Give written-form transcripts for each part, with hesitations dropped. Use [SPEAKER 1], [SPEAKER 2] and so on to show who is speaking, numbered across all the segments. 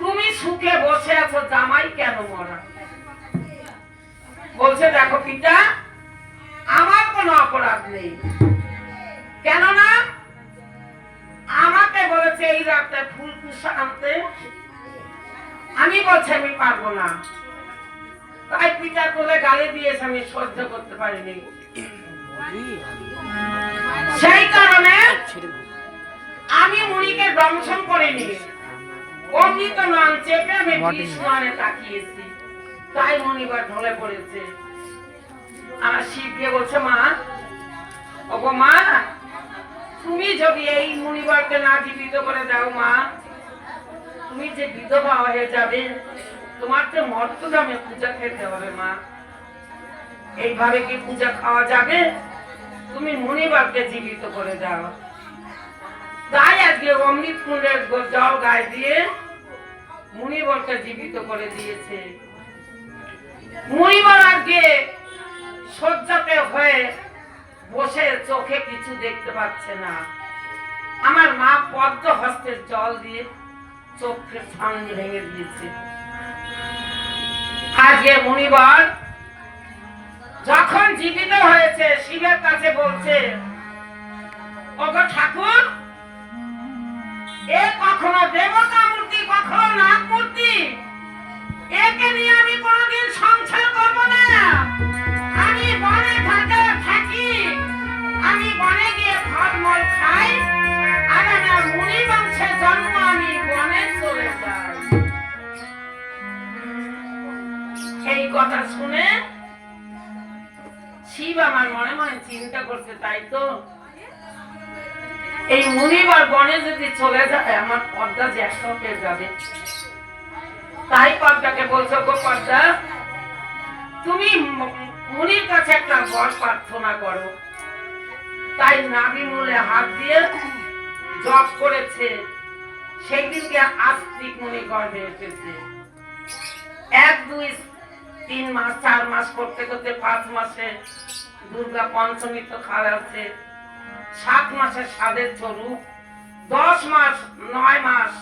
[SPEAKER 1] তুমি সুখে বসে আছো, জামাই কেন মরা? বলছে দেখো পিতা, আমার কোনো অপরাধ নেই, কেননা আমাকে বলেছে এই রাতে ফুলকুশা আনতে, আমি বলছি আমি পারবো না, তাই পিতা তোলে গালি দিয়েছে, আমি সহ্য করতে পারিনি। সেই কারণে আমি মুনিকে দংশন করিনি, অমৃত নন চেপে আমি বিষ ননে তাকিয়েছি, তাই মুনিবার ঢলে পড়েছে। আমার শিবকে বলছে মা, ওগো মা, তুমি যদি এই মুনিবারকে না জীবিত করে দাও মা, তুমি যে বিধবা হয়ে যাবে, তোমার তো মর্তধামে পূজা খেতে হবে মা, এইভাবে কি পূজা খাওয়া যাবে? তুমি মুনিবারকে জীবিত করে দাও। তাই আজকে অমৃত কুণ্ডের জল গায়ে দিয়ে মুনিবরকে জীবিত করে দিয়েছে। মুনিবর আজকে শয্যাতে হয়ে বসে চোখে কিছু দেখতে পাচ্ছে না, আমার মা পদ্ম হস্তের জল দিয়ে চোখের ছান ভেঙে দিয়েছে। আজকে মুনিবর যখন জীবিত হয়েছে শিবের কাছে বলছে, ওগো ঠাকুর, এ কখনো দেবতা মূর্তি, কখনো নাগ মূর্তি, একে নিয়ে আমি কোনোদিন সংসার করব না। আমি বনে থাকি, আমি বনে গিয়ে ফলমূল খাই, আর আমার মুনি বংশের জন্ম, আমি বনে চলে যাই। এই কথা শুনে শিব আমার মনে মনে চিন্তা করছে, তাই তো এই মুনিবার বনে যদি চলে যায় আমার পদ্মা জ্যেষ্ঠ হয়ে যাবে। তাই পদ্মাকে বলছো, গো পদ্মা, তুমি মুনির কাছে একটা বর প্রার্থনা করো। তাই নাভি মূলে হাত দিয়ে জপ করেছে, সেই দিনকে আস্তিক মুনি গর্ভে এসেছে। 1, 2, 3 মাস 4 মাস করতে করতে 5 মাসে দুর্গা পঞ্চমী তো খাওয়াচ্ছে, 7 মাসে সাধের চরু, 10 মাস 9 মাস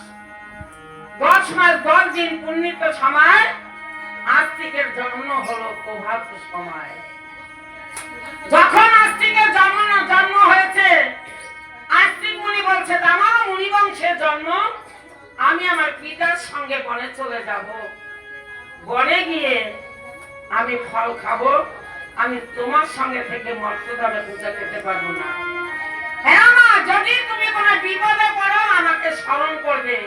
[SPEAKER 1] 10 মাস 10 দিন পুণ্যিত সময় আস্তিকের জন্ম হলো প্রভাত সময়। যখন আস্তিকের জন্ম হয়েছে, আস্তিক মুনি বলছে আমারও মুনি বংশের জন্ম, আমি আমার পিতার সঙ্গে বনে চলে যাব, বনে গিয়ে আমি ফল খাবো, আমি তোমার সঙ্গে থেকে মর্তধামে পূজা খেতে পারবো না। হ্যাঁ মা, যদি তুমি কোনো বিপদে পড়ো আমাকে স্মরণ করবে,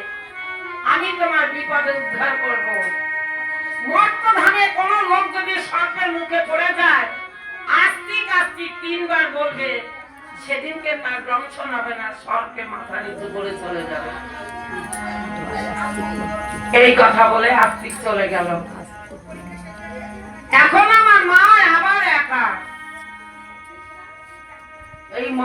[SPEAKER 1] আমি তোমার বিপদে উদ্ধার করব। মর্তধামে কোনো লোক যদি সর্পের মুখে পড়ে যায়, আস্তিক 3 বার বলবে, সেদিনকে তার দংশন হবে না, সর্পে মাথা নিচু করে চলে যাবে। এই কথা বলে আস্তিক চলে গেল। এখন আমার মা আবার একা। এই